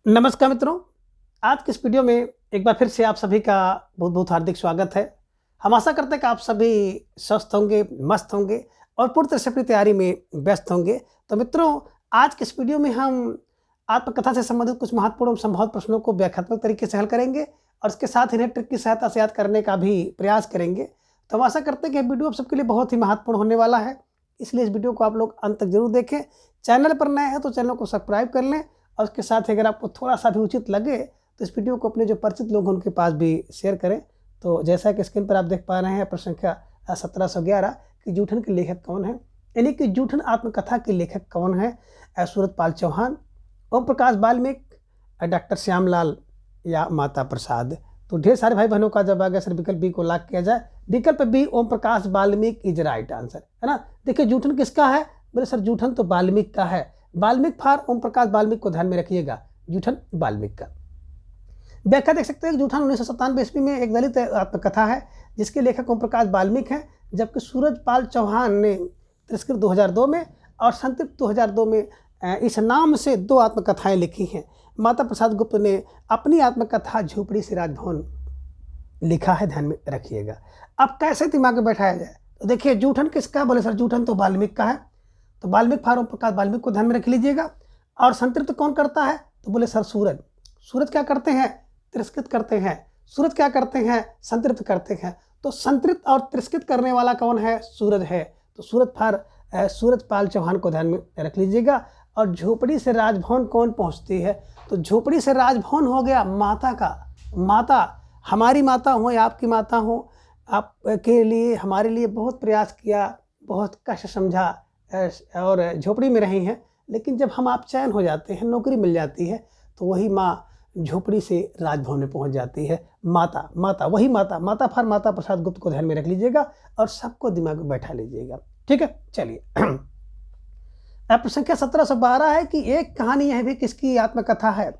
नमस्कार मित्रों, आज की इस वीडियो में एक बार फिर से आप सभी का बहुत बहुत हार्दिक स्वागत है। हम आशा करते हैं कि आप सभी स्वस्थ होंगे, मस्त होंगे और पूरी तरह से अपनी तैयारी में व्यस्त होंगे। तो मित्रों, आज के इस वीडियो में हम आत्मकथा से संबंधित कुछ महत्वपूर्ण और संभव प्रश्नों को व्याख्यात्मक तरीके से हल करेंगे और इसके साथ इन्हें ट्रिक की सहायता से याद करने का भी प्रयास करेंगे। तो हम आशा करते हैं कि यह वीडियो आप सबके लिए बहुत ही महत्वपूर्ण होने वाला है, इसलिए इस वीडियो को आप लोग अंत तक जरूर देखें। चैनल पर नए हैं तो चैनल को सब्सक्राइब कर लें और उसके साथ अगर आपको थोड़ा सा भी उचित लगे तो इस वीडियो को अपने जो परिचित लोग हैं उनके पास भी शेयर करें। तो जैसा कि स्क्रीन पर आप देख पा रहे हैं प्रश्न संख्या 1711 कि जूठन के लेखक कौन है, यानी कि जूठन आत्मकथा के लेखक कौन है। सूरजपाल चौहान, ओम प्रकाश वाल्मीकि, डॉक्टर श्यामलाल या माता प्रसाद। तो ढेर सारे भाई बहनों का जब आगे सर विकल्प बी को लॉक किया जाए, विकल्प B Om Prakash Valmiki is right answer, है ना। देखिए जूठन किसका है, बोले सर जूठन तो वाल्मीकि का है। वाल्मीकि फार ओम प्रकाश वाल्मीकि को ध्यान में रखिएगा, जूठन वाल्मीकि का। व्याख्या देख सकते हैं कि जूठन 1997 ईस्वी में एक दलित आत्मकथा है जिसके लेखक ओम प्रकाश वाल्मीकि हैं, जबकि सूरजपाल चौहान ने तिरस्कृत 2002 में और संतृप्त 2002 में इस नाम से दो आत्मकथाएं लिखी हैं। माता प्रसाद गुप्त ने अपनी आत्मकथा झोपड़ी से राजभवन लिखा है, ध्यान में रखिएगा। अब कैसे दिमाग में बैठाया जाए, तो देखिए जूठन किसका, बोले सर जूठन तो वाल्मीकि का है, तो वाल्मीकि फार ओम प्रकाश वाल्मीकि को ध्यान में रख लीजिएगा। और संतृप्त कौन करता है, तो बोले सर सूरज। सूरज क्या करते हैं, तिरस्कृत करते हैं। सूरज क्या करते हैं, संतृप्त करते हैं। तो संतृप्त और तिरस्कृत करने वाला कौन है, सूरज है। तो सूरज फार सूरजपाल चौहान को ध्यान में रख लीजिएगा। और झोपड़ी से राजभवन कौन पहुंचती है, तो झोपड़ी से राजभवन हो गया माता का। माता, हमारी माता हो या आपकी माता हो, आपके लिए हमारे लिए बहुत प्रयास किया, बहुत कष्ट समझा और झोपड़ी में रही हैं, लेकिन जब हम आप चैन हो जाते हैं, नौकरी मिल जाती है, तो वही माँ झोपड़ी से राजभवन में पहुंच जाती है। माता, माता वही माता, माता फार माता प्रसाद गुप्त को ध्यान में रख लीजिएगा और सबको दिमाग में बैठा लीजिएगा, ठीक है। चलिए प्रश्न संख्या 1712 है कि एक कहानी यह भी किसकी आत्मकथा है।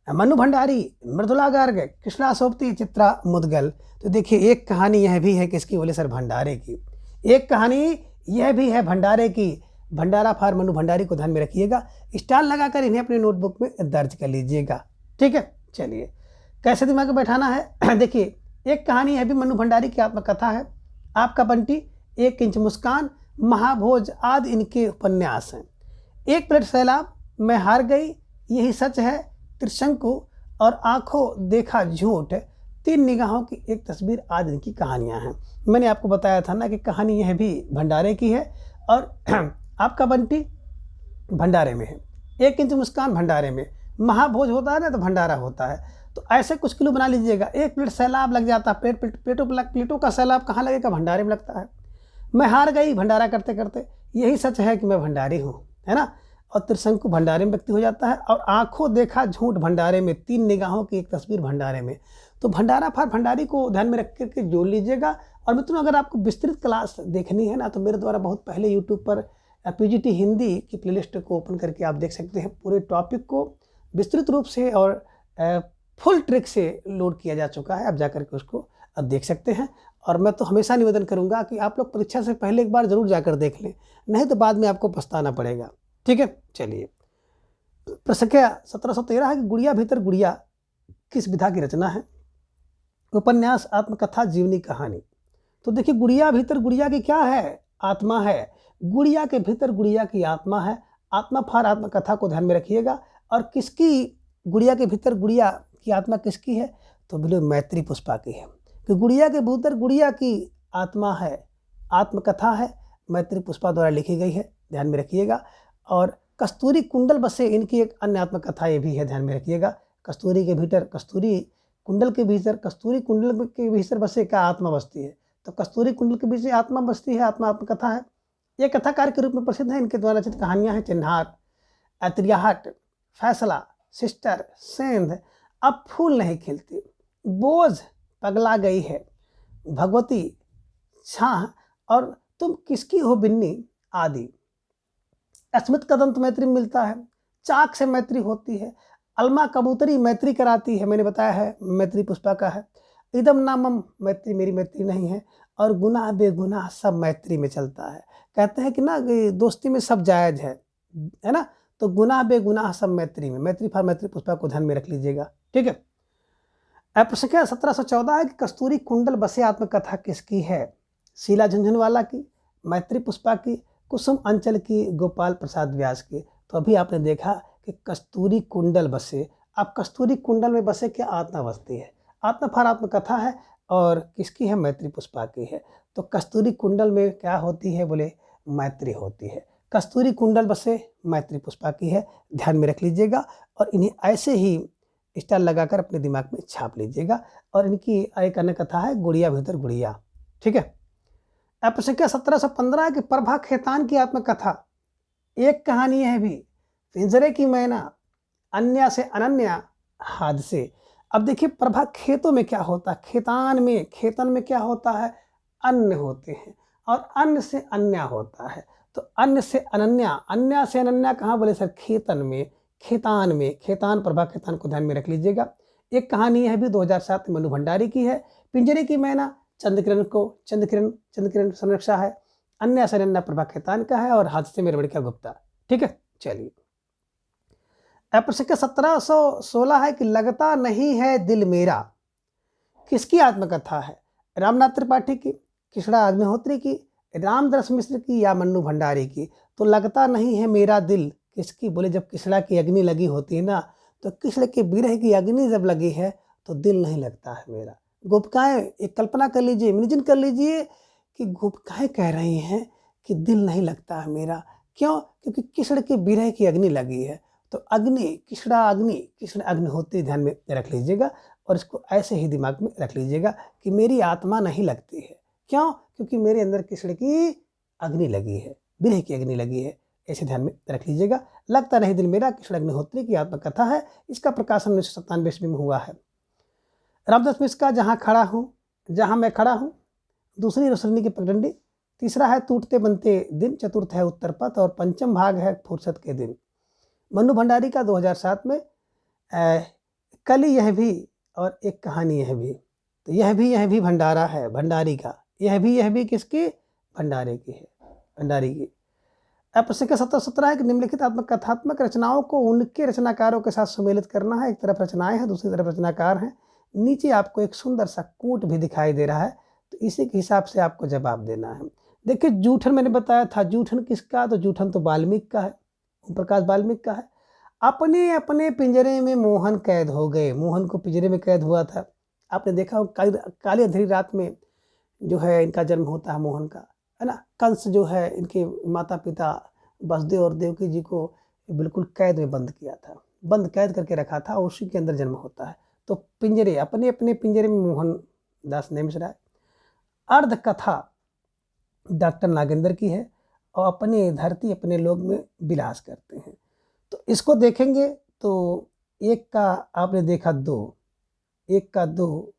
मनु भंडारी, मृदुला गार्ग, कृष्णा सोबती, चित्रा मुदगल। तो देखिए एक कहानी यह भी है किसकी, बोले सर भंडारे की। एक कहानी यह भी है भंडारे की, भंडारा फार मनु भंडारी को ध्यान में रखिएगा। स्टार लगाकर इन्हें अपने नोटबुक में दर्ज कर लीजिएगा, ठीक है। चलिए कैसे दिमाग में बैठाना है देखिए एक कहानी यह भी मनु भंडारी की आत्मकथा है। आपका बंटी, 1 इंच मुस्कान, महाभोज आदि इनके उपन्यास हैं। 1 प्लेट सैलाब, मैं हार गई, यही सच है, त्रिशंकु और आंखों देखा झूठ, 3 निगाहों की एक तस्वीर आदि इनकी कहानियां हैं। मैंने आपको बताया था ना कि कहानी यह भी भंडारे की है और आपका बंटी भंडारे में है, 1 इंच मुस्कान भंडारे में, महाभोज होता है ना तो भंडारा होता है। तो ऐसे कुछ किलो बना लीजिएगा। 1 प्लेट सैलाब लग जाता है, प्लेटों का सैलाब कहाँ लगेगा, भंडारे में लगता है। मैं हार गई, भंडारा करते करते, यही सच है कि मैं भंडारी हूँ, है ना। और त्रिशंकु भंडारे में व्यक्ति हो जाता है और आंखों देखा झूठ भंडारे में, 3 निगाहों की एक तस्वीर भंडारे में। तो भंडारा फार भंडारी को ध्यान में रख करके जोड़ लीजिएगा। और मित्रों अगर आपको विस्तृत क्लास देखनी है ना, तो मेरे द्वारा बहुत पहले यूट्यूब पर पीजीटी हिंदी की प्लेलिस्ट को ओपन करके आप देख सकते हैं। पूरे टॉपिक को विस्तृत रूप से और फुल ट्रिक से लोड किया जा चुका है, आप जाकर के उसको देख सकते हैं। और मैं तो हमेशा निवेदन करूंगा कि आप लोग परीक्षा से पहले एक बार जरूर जाकर देख लें, नहीं तो बाद में आपको पछताना पड़ेगा, ठीक है। चलिए प्रश्न संख्या 1713 है कि गुड़िया भीतर गुड़िया किस विधा की रचना है। उपन्यास, आत्मकथा, जीवनी कहानी। तो देखिए गुड़िया भीतर गुड़िया की क्या है, आत्मा है। गुड़िया के भीतर गुड़िया की आत्मा है। आत्मा फार आत्मकथा को ध्यान में रखिएगा। और किसकी, गुड़िया के भीतर गुड़िया की आत्मा किसकी है, तो बोले मैत्री पुष्पा की है। कि गुड़िया के भीतर गुड़िया की आत्मा है, आत्मकथा है, मैत्री पुष्पा द्वारा लिखी गई है, ध्यान में रखिएगा। और कस्तूरी कुंडल बसे इनकी एक अन्य आत्मकथा ये भी है, ध्यान में रखिएगा। कस्तूरी के भीतर, कस्तूरी कुंडल के भीतर, कस्तूरी कुंडल के भीतर बसे क्या आत्मा बसती है, तो कस्तूरी कुंडल के भीतर आत्मा बसती है, आत्मा आत्मकथा है। ये कथाकार के रूप में प्रसिद्ध है। इनके द्वारा रचित कहानियाँ हैं चिन्हार, अत्रियाहट, फैसला, सिस्टर, सेंध, अब फूल नहीं खिलती, बोझ पगला गई है, भगवती, छाह और तुम किसकी हो बिन्नी आदि। अस्मित कदम तो मैत्री मिलता है, चाक से मैत्री होती है, अलमा कबूतरी मैत्री कराती है, मैंने बताया है मैत्री पुष्पा का है। इदम नामम, मैत्री मेरी मैत्री नहीं है। और गुनाह बेगुनाह सब मैत्री में चलता है। कहते हैं कि ना कि दोस्ती में सब जायज़ है ना। तो गुनाह बेगुनाह सब मैत्री में, मैत्री फॉर मैत्री पुष्पा को ध्यान में रख लीजिएगा। ठीक है। प्रश्न क्या 1714 है कि कस्तूरी कुंडल बसे आत्मकथा किसकी है? शीला झुंझुनवाला की, मैत्री पुष्पा की, कुसुम अंचल की, गोपाल प्रसाद व्यास की। तो अभी आपने देखा कि कस्तूरी कुंडल बसे, अब कस्तूरी कुंडल में बसे क्या? आत्मा बसती है, आत्मा फॉर आत्मकथा है और किसकी है? मैत्री पुष्पा की है। तो कस्तूरी कुंडल में क्या होती है? बोले मैत्री होती है। कस्तूरी कुंडल बसे मैत्री पुष्पा की है, ध्यान में रख लीजिएगा और इन्हें ऐसे ही स्टाइल लगाकर अपने दिमाग में छाप लीजिएगा। और इनकी एक अन्य कथा है गुड़िया भीतर गुड़िया। ठीक है। अब प्रश्न क्या 1715 है कि प्रभा खेतान की आत्मकथा, एक कहानी है भी, पिंजरे की मैना, अन्या से अनन्या, हादसे। अब देखिए प्रभा खेतों में क्या होता है? खेतान में, खेतन में क्या होता है? अन्न होते हैं और अन्न से अन्या होता है। तो अन्न से अनन्या, अन्या से अनन्या कहाँ? बोले सर खेतन में, खेतान में, खेतान, प्रभा खेतान को ध्यान में रख लीजिएगा। एक कहानी है भी 2007 में मनु भंडारी की है। पिंजरे की मैना चंद्रकिरण को, चंद्रकिरण संरक्षा है। अन्या से अनन्या प्रभा खेतान का है और हादसे में रमणिका गुप्ता। ठीक है। चलिए प्रश्न के 1716 है कि लगता नहीं है दिल मेरा, किसकी आत्मकथा है? रामनाथ त्रिपाठी की, कृष्णा अग्निहोत्री की, रामदास मिश्र की या मन्नू भंडारी की? तो लगता नहीं है मेरा दिल किसकी? बोले जब कृष्णा की अग्नि लगी होती है ना, तो कृष्ण के विरह की अग्नि जब लगी है तो दिल नहीं लगता है मेरा। गोपिकाएं, एक कल्पना कर लीजिए, इमेजिन कर लीजिए कि गोपिकाएं कह रही हैं कि दिल नहीं लगता है मेरा। क्यों? क्योंकि कृष्ण के विरह की अग्नि लगी है। तो अग्नि, कृष्ण अग्निहोत्री ध्यान में रख लीजिएगा और इसको ऐसे ही दिमाग में रख लीजिएगा कि मेरी आत्मा नहीं लगती है। क्यों? क्योंकि मेरे अंदर कृष्ण की अग्नि लगी है, विरह की अग्नि लगी है। ऐसे ध्यान में रख लीजिएगा। लगता नहीं दिल मेरा कृष्ण अग्निहोत्री की आत्मकथा है। इसका प्रकाशन 1997 ईस्वी में हुआ है। रामदास मिश्र का जहाँ मैं खड़ा हूँ, दूसरी रोशनी की पगडंडी, तीसरा है टूटते बनते दिन, चतुर्थ है उत्तर पथ और पंचम भाग है फुर्सत के दिन। मन्नू भंडारी का 2007 में कली यह भी और एक कहानी यह भी। तो यह भी भंडारा है, भंडारी का। यह भी किसकी? भंडारे की है, भंडारी की। अब प्रश्न का 1717 है कि निम्नलिखित आत्मकथात्मक रचनाओं को उनके रचनाकारों के साथ सम्मिलित करना है। एक तरफ रचनाएं हैं, दूसरी तरफ रचनाकार हैं। नीचे आपको एक सुंदर सा कूट भी दिखाई दे रहा है, तो इसी के हिसाब से आपको जवाब देना है। देखिए जूठन मैंने बताया था, जूठन किसका? तो जूठन तो वाल्मीकि का है, ओम प्रकाश वाल्मीकि का है। अपने अपने पिंजरे में मोहन कैद हो गए, मोहन को पिंजरे में कैद हुआ था। आपने देखा काली अंधेरी रात में जो है इनका जन्म होता है मोहन का, है ना। कंस जो है इनके माता पिता वसुदेव और देवकी जी को बिल्कुल कैद में बंद किया था, बंद कैद करके रखा था, उसी के अंदर जन्म होता है। तो पिंजरे, अपने अपने पिंजरे में मोहन दास ने मिश्रा। अर्ध कथा डॉक्टर नागेंद्र की है और अपने धरती अपने लोग में विलास करते हैं। तो इसको देखेंगे तो एक का आपने देखा दो, एक का दो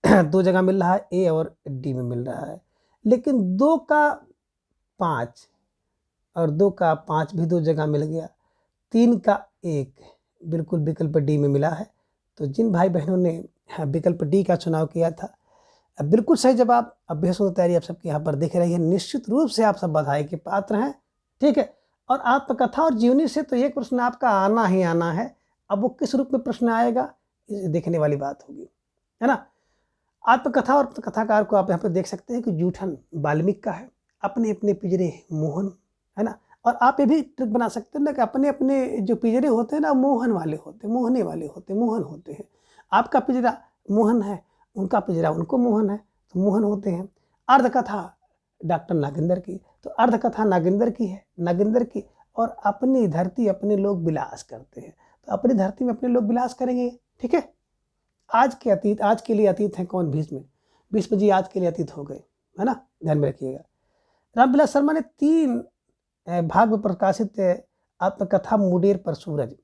दो जगह मिल रहा है, ए और डी में मिल रहा है। लेकिन 2 का 5 और 2 का 5 भी 2 जगह मिल गया। 3 का 1 बिल्कुल विकल्प डी में मिला है। तो जिन भाई बहनों ने विकल्प डी का चुनाव किया था, अब बिल्कुल सही जवाब। अब बेहद सुंदर तैयारी आप सबके यहाँ पर दिख रही है। निश्चित रूप से आप सब बधाई के पात्र हैं। ठीक है। और आत्मकथा और जीवनी से तो एक प्रश्न आपका आना ही आना है। अब वो किस रूप में प्रश्न आएगा, इसे देखने वाली बात होगी, है ना। आत्मकथा और कथाकार को आप यहाँ पर देख सकते हैं कि जूठन वाल्मीकि का है, अपने अपने पिंजरे मोहन, है ना। और आप ये भी ट्रिक बना सकते हैं ना कि अपने अपने जो पिंजरे होते हैं ना, मोहन वाले होते, मोहने वाले होते, मोहन होते हैं। आपका पिंजरा मोहन है, उनका पिंजरा उनको मोहन है, तो मोहन होते हैं। अर्धकथा डॉक्टर नागेंद्र की, तो अर्धकथा नागेंद्र की है, नागेंद्र की। और अपनी धरती अपने लोग विलास करते हैं, तो अपनी धरती में अपने लोग विलास करेंगे। ठीक है। आज के अतीत, आज के लिए अतीत है कौन? भीष्म। भीष्म जी आज के लिए अतीत हो गए, है ना, ध्यान में रखिएगा। रामविलास शर्मा ने 3 भाग में प्रकाशित आत्मकथा मुडेर पर सूरज,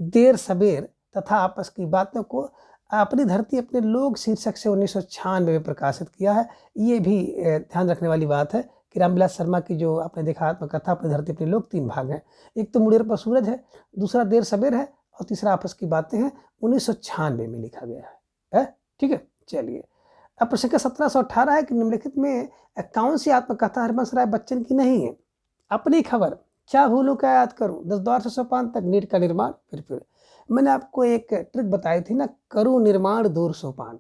देर सबेर तथा आपस की बातों को अपनी धरती अपने लोग शीर्षक से 1996 में प्रकाशित किया है। ये भी ध्यान रखने वाली बात है कि रामविलास शर्मा की जो आपने देखा आत्मकथा अपनी धरती अपने लोग 3 भाग हैं। एक तो मुडेर पर सूरज है, दूसरा देर सबेर है और तीसरा आपस की बातें हैं। 1996 में लिखा गया है। ठीक है। चलिए अब प्रश्न का 1718 है कि निम्नलिखित में कौन सी आत्मकथा हरिवंश राय बच्चन की नहीं है? अपनी खबर, क्या भूलूं क्या याद करूं, 10 द्वार से सोपान तक, नीट का निर्माण फिर मैंने आपको एक ट्रिक बताई थी ना, करूं निर्माण दूर सोपान,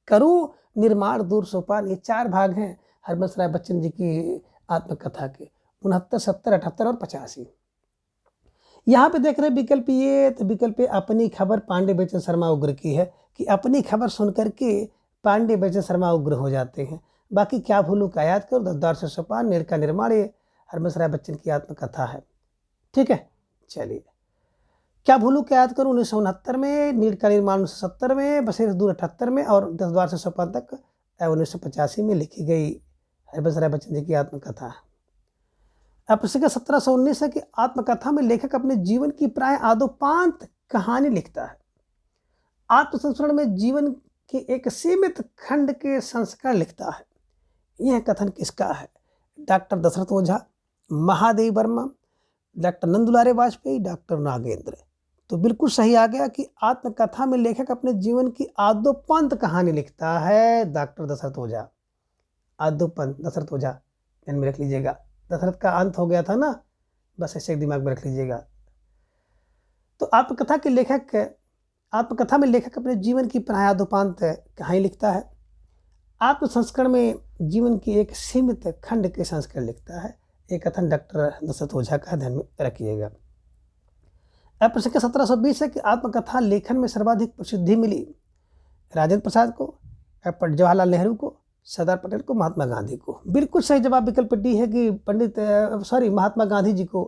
करूं निर्माण दूर सोपान। ये 4 भाग हैं हरबंस राय बच्चन जी की आत्मकथा के, 69, 70, 78 और 85। यहाँ पे देख रहे हैं विकल्प ये, तो विकल्प ए अपनी खबर पांडे बेचन शर्मा उग्र की है कि अपनी खबर सुन करके पांडे बेचन शर्मा उग्र हो जाते हैं। बाकी क्या भूलूं क्या याद करो, 10 द्वार से सोपान, नीड़ का निर्माण, ये हरबंस राय बच्चन की आत्मकथा है। ठीक है, चलिए। क्या भूलूं क्या याद करूं 1969 में, नीड़ का निर्माण 1970 में, बसेरे दूर 78 में और 10 द्वार से सोपान तक 1985 में लिखी गई हरबंस राय बच्चन जी की आत्मकथा है। अब प्रश्न 1719 है कि आत्मकथा में लेखक अपने जीवन की प्राय आदोपांत कहानी लिखता है। आत्मसंस्मरण में जीवन के एक सीमित खंड के संस्करण लिखता है। यह कथन किसका है? डॉक्टर दशरथ ओझा, महादेव वर्मा, डॉक्टर नंदुलारे वाजपेयी, डॉक्टर नागेंद्र। तो बिल्कुल सही आ गया कि आत्मकथा में लेखक अपने जीवन की आदोपंत कहानी लिखता है, डॉक्टर दशरथ ओझा। आदोपंत दशरथ ओझा ध्यान में रख लीजिएगा, दशरथ का अंत हो गया था ना, बस ऐसे दिमाग में रख लीजिएगा। तो आत्मकथा में लेखक अपने जीवन की प्रायादोपांत कहानी लिखता है। आत्मसंस्करण में जीवन की एक सीमित खंड के संस्करण लिखता है। एक कथन डॉक्टर दशरथ ओझा का, ध्यान में रखिएगा। अब प्रश्न 1720 है कि आत्मकथा लेखन में सर्वाधिक प्रसिद्धि मिली राजेंद्र प्रसाद को, जवाहरलाल नेहरू को, सरदार पटेल को, महात्मा गांधी को। बिल्कुल सही जवाब विकल्प डी है कि महात्मा गांधी जी को,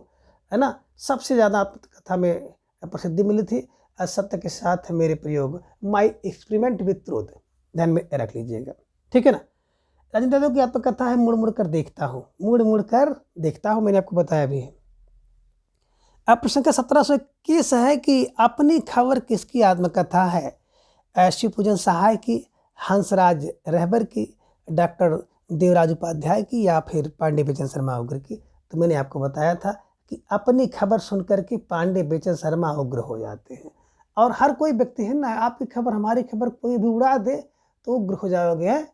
है ना, सबसे ज़्यादा आत्मकथा में प्रसिद्धि मिली थी। असत्य के साथ मेरे प्रयोग, माई एक्सपेरिमेंट विथ ट्रूथ, ध्यान में रख लीजिएगा। ठीक है ना। राजेंद्र यादव की आत्मकथा है मुड़ मुड़ कर देखता हूँ, मुड़ मुड़ कर देखता हूँ, मैंने आपको बताया भी है। अब प्रश्न 1721 है कि अपनी खबर किसकी आत्मकथा है? शिवपूजन सहाय की, हंसराज रहबर की, डॉक्टर देवराज उपाध्याय की, या फिर पांडे बेचन शर्मा उग्र की। तो मैंने आपको बताया था कि अपनी खबर सुनकर के पांडे बेचन शर्मा उग्र हो जाते हैं। और हर कोई व्यक्ति है ना, आपकी खबर हमारी खबर कोई भी उड़ा दे तो उग्र हो जाओगे। हैं,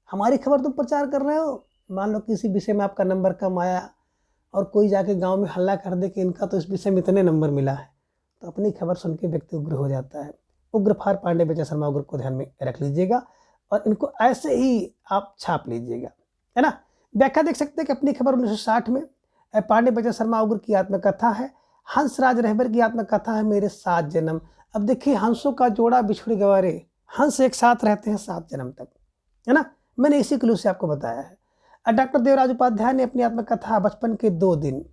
हमारी खबर तुम प्रचार कर रहे हो, मान लो किसी विषय में आपका नंबर कम आया और कोई जाके गांव में हल्ला कर दे कि इनका तो इस विषय में इतने नंबर मिला है, तो अपनी खबर सुन के व्यक्ति उग्र हो जाता है। उग्र फार पांडे बेचन शर्मा उग्र को ध्यान में रख लीजिएगा और इनको ऐसे ही आप छाप लीजिएगा, है ना। व्याख्या देख सकते हैं कि अपनी खबर 1960 में पांडे बेचन शर्मा उग्र की आत्मकथा है। हंसराज रहबर की आत्मकथा है मेरे 7 जन्म। अब देखिए, हंसों का जोड़ा बिछुड़ गया रे, हंस एक साथ रहते हैं 7 जन्म तक, है ना। मैंने इसी क्लू से आपको बताया है। डॉक्टर देवराज उपाध्याय ने अपनी आत्मकथा बचपन के 2 दिन,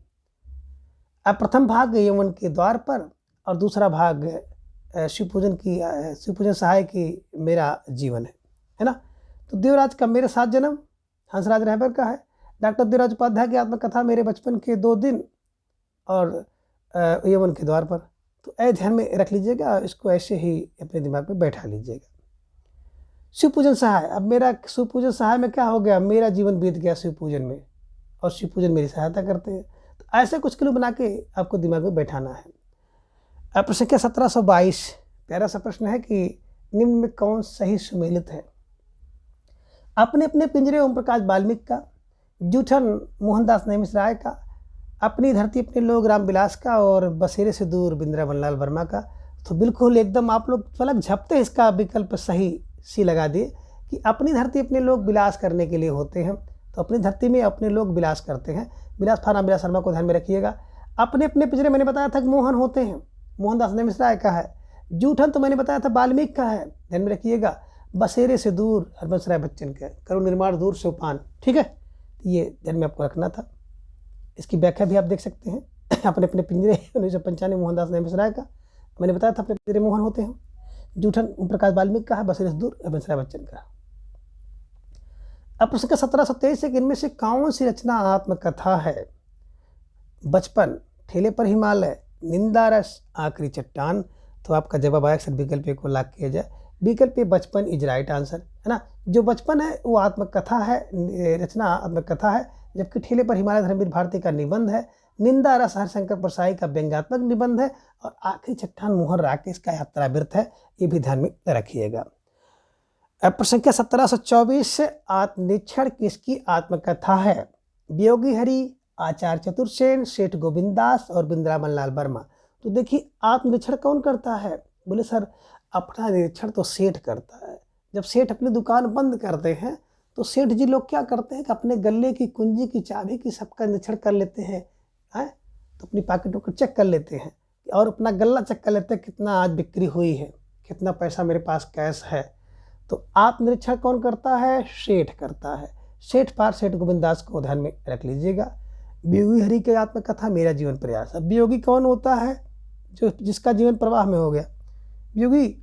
अब प्रथम भाग यौवन के द्वार पर और दूसरा भाग शिवपूजन सहाय की मेरा जीवन है ना। तो देवराज का मेरे 7 जन्म हंसराज रहबर का है। डॉक्टर देवराज उपाध्याय की आत्मकथा मेरे बचपन के 2 दिन और यौवन के द्वार पर। तो ध्यान में रख लीजिएगा, इसको ऐसे ही अपने दिमाग में बैठा लीजिएगा। शिवपूजन सहाय, अब मेरा शिवपूजन सहाय में क्या हो गया, मेरा जीवन बीत गया शिवपूजन में और शिवपूजन मेरी सहायता करते हैं। तो ऐसे कुछ क्लू बना के आपको दिमाग में बैठाना है। अब प्रश्न क्या 1722 प्यारा सा प्रश्न है कि निम्न में कौन सही सुमेलित है? अपने अपने पिंजरे ओम प्रकाश वाल्मीकि का, जूठन मोहनदास नेमिष-राय का, अपनी धरती अपने लोग रामविलास का और बसेरे से दूर वृंदावन लाल वर्मा का। तो बिल्कुल एकदम आप लोग पलक झपते इसका विकल्प सही सी लगा दिए कि अपनी धरती अपने लोग विलास करने के लिए होते हैं। तो अपनी धरती में अपने लोग विलास करते हैं। विलास फार रामविलास शर्मा को ध्यान में रखिएगा। अपने अपने पिंजरे मैंने बताया था कि मोहन होते हैं, मोहनदास नेमिष-राय का है। जूठन तो मैंने बताया था वाल्मीकि का है, ध्यान में रखिएगा। बसेरे से दूर हरबंस राय बच्चन का, करुण निर्माण दूर सोपान। ठीक है, ये ध्यान में आपको रखना था। इसकी व्याख्या भी आप देख सकते हैं। अपने अपने पिंजरे 1995 मोहनदास नेमिष-राय का, मैंने बताया था अपने पिंजरे मोहन होते हैं। जूठन ओम प्रकाश वाल्मीकि का है, बसेरे से दूर हरबंस राय बच्चन का। अब प्रश्न 1723 है कि इनमें से कौन सी रचना आत्मकथा है? बचपन, ठेले पर हिमालय, निंदा रस, आखिरी चट्टान। तो आपका जवाब आया सर विकल्प को लॉक किया जाए। विकल्प बचपन इज राइट आंसर, है ना। जो बचपन है वो आत्मकथा है, रचना आत्मकथा है, जबकि ठेले पर हिमालय धर्मवीर भारती का निबंध है, निंदा रस हरिशंकर परसाई का व्यंग्यात्मक निबंध है और आखिरी चट्टान मोहन राकेश का यात्रावृत्त है। ये भी ध्यान में रखिएगा। अब प्रश्न 1724 से आत्मनिरीक्षण किसकी आत्मकथा है? वियोगी हरि, आचार्य चतुर्सेन, सेठ गोविंदास और वृंदावन लाल वर्मा। तो देखिए आत्मनिरीक्षण कौन करता है? बोले सर अपना निरीक्षण तो सेठ करता है। जब सेठ अपनी दुकान बंद करते हैं तो सेठ जी लोग क्या करते हैं कि अपने गले की कुंजी की चाबी की सबका निरीक्षण कर लेते हैं, तो अपनी पॉकेटों को चेक कर लेते हैं और अपना गल्ला चेक कर लेते हैं कितना आज बिक्री हुई है, कितना पैसा मेरे पास कैश है। तो आत्मनिरीक्षण कौन करता है? सेठ करता है। सेठ पार सेठ गोविंदास को ध्यान में रख लीजिएगा। वियोगी हरि की आत्मकथा मेरा जीवन प्रयास। अब वियोगी कौन होता है? जो जिसका जीवन प्रवाह में हो गया, वियोगी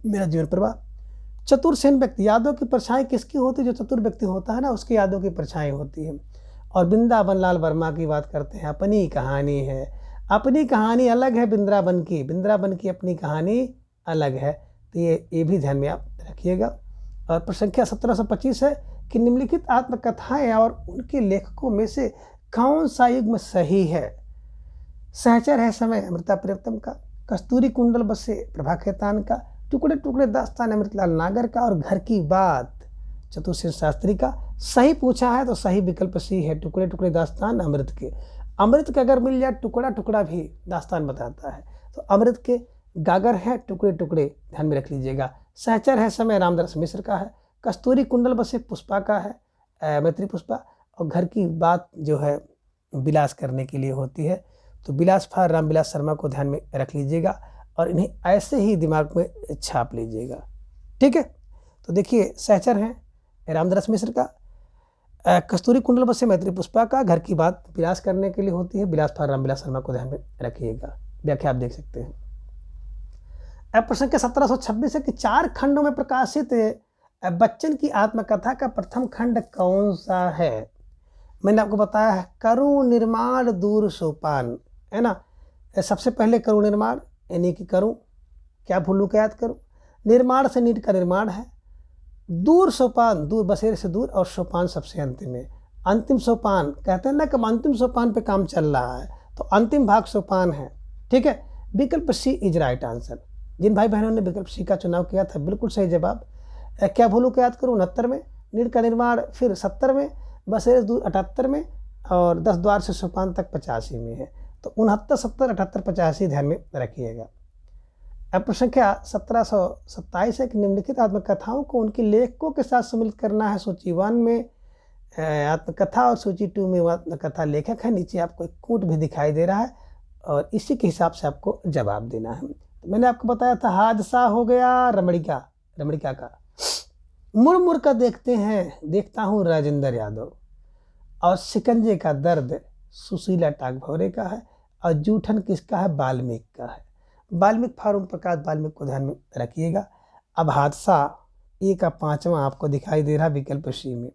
मेरा जीवन प्रवाह। चतुर्सेन व्यक्ति, यादों की परछाई किसकी होती है? जो चतुर व्यक्ति होता है ना उसकी यादों की परछाई होती है। और वृंदावन लाल वर्मा की बात करते हैं, अपनी कहानी है। अपनी कहानी अलग है वृंदावन की अपनी कहानी अलग है। तो ये भी ध्यान में आप रखिएगा। और प्रसंख्या 1725 है कि निम्नलिखित आत्मकथाएं और उनके लेखकों में से कौन सा युग्म सही है? सहचर है समय अमृता प्रियतम का, कस्तूरी कुंडल बसे प्रभा खेतान का, टुकड़े टुकड़े दास्तान अमृतलाल नागर का और घर की बात चतुर्सेन शास्त्री का। सही पूछा है तो सही विकल्प सी है, टुकड़े टुकड़े दास्तान अमृत के। अमृत के अगर मिल जाए टुकड़ा टुकड़ा भी दास्तान बताता है, तो अमृत के गागर है, टुकड़े टुकड़े ध्यान में रख लीजिएगा। सहचर है समय रामदास मिश्र का है, कस्तूरी कुंडल बसे पुष्पा का है, मैत्री पुष्पा। और घर की बात जो है विलास करने के लिए होती है, तो विलास फार रामविलास शर्मा को ध्यान में रख लीजिएगा और इन्हें ऐसे ही दिमाग में छाप लीजिएगा। ठीक है, तो देखिए सहचर हैं रामदास मिश्र का, कस्तूरी कुंडल बसे मैत्री पुष्पा का, घर की बात विलास करने के लिए होती है, विलास फार रामविलास शर्मा को ध्यान में रखिएगा। व्याख्या आप देख सकते हैं। अब प्रश्न के 1726 है कि 4 खंडों में प्रकाशित बच्चन की आत्मकथा का प्रथम खंड कौन सा है? मैंने आपको बताया है करुण निर्माण दूर सोपान, है ना। सबसे पहले करुण निर्माण यानी कि करूं क्या भूलू क्या याद करूं, निर्माण से नीट का निर्माण है, दूर सोपान दूर बसेरे से दूर, और सोपान सबसे अंतिम में। अंतिम सोपान कहते हैं ना कि अंतिम सोपान पे काम चल रहा है, तो अंतिम भाग सोपान है। ठीक है, विकल्प सी इज राइट आंसर। जिन भाई बहनों ने विकल्प सी का चुनाव किया था बिल्कुल सही जवाब। क्या भूलू क्या याद करूँ 69 में, नीट का निर्माण फिर 70 में, बसेरे से दूर 78 में, और 10 द्वार से सोपान तक 85 में है। तो 69, 70, 78, 85 ध्यान में रखिएगा। अब प्रश्न क्या 1727 है कि निम्नलिखित आत्मकथाओं को उनके लेखकों के साथ सम्मिलित करना है। सूची 1 में आत्मकथा और सूची 2 में आत्मकथा लेखक है। नीचे आपको एक कूट भी दिखाई दे रहा है और इसी के हिसाब से आपको जवाब देना है। तो मैंने आपको बताया था हादसा हो गया रमणिका का। मुड़ मुड़ कर देखता हूँ राजेंद्र यादव, और शिकंजे का दर्द सुशीला टागभौरे का है, और जूठन किसका है? वाल्मीकि का है। वाल्मीकि फारूक प्रकाश वाल्मीकि को ध्यान में रखिएगा। अब हादसा ए का 5वां आपको दिखाई दे रहा विकल्प सी में।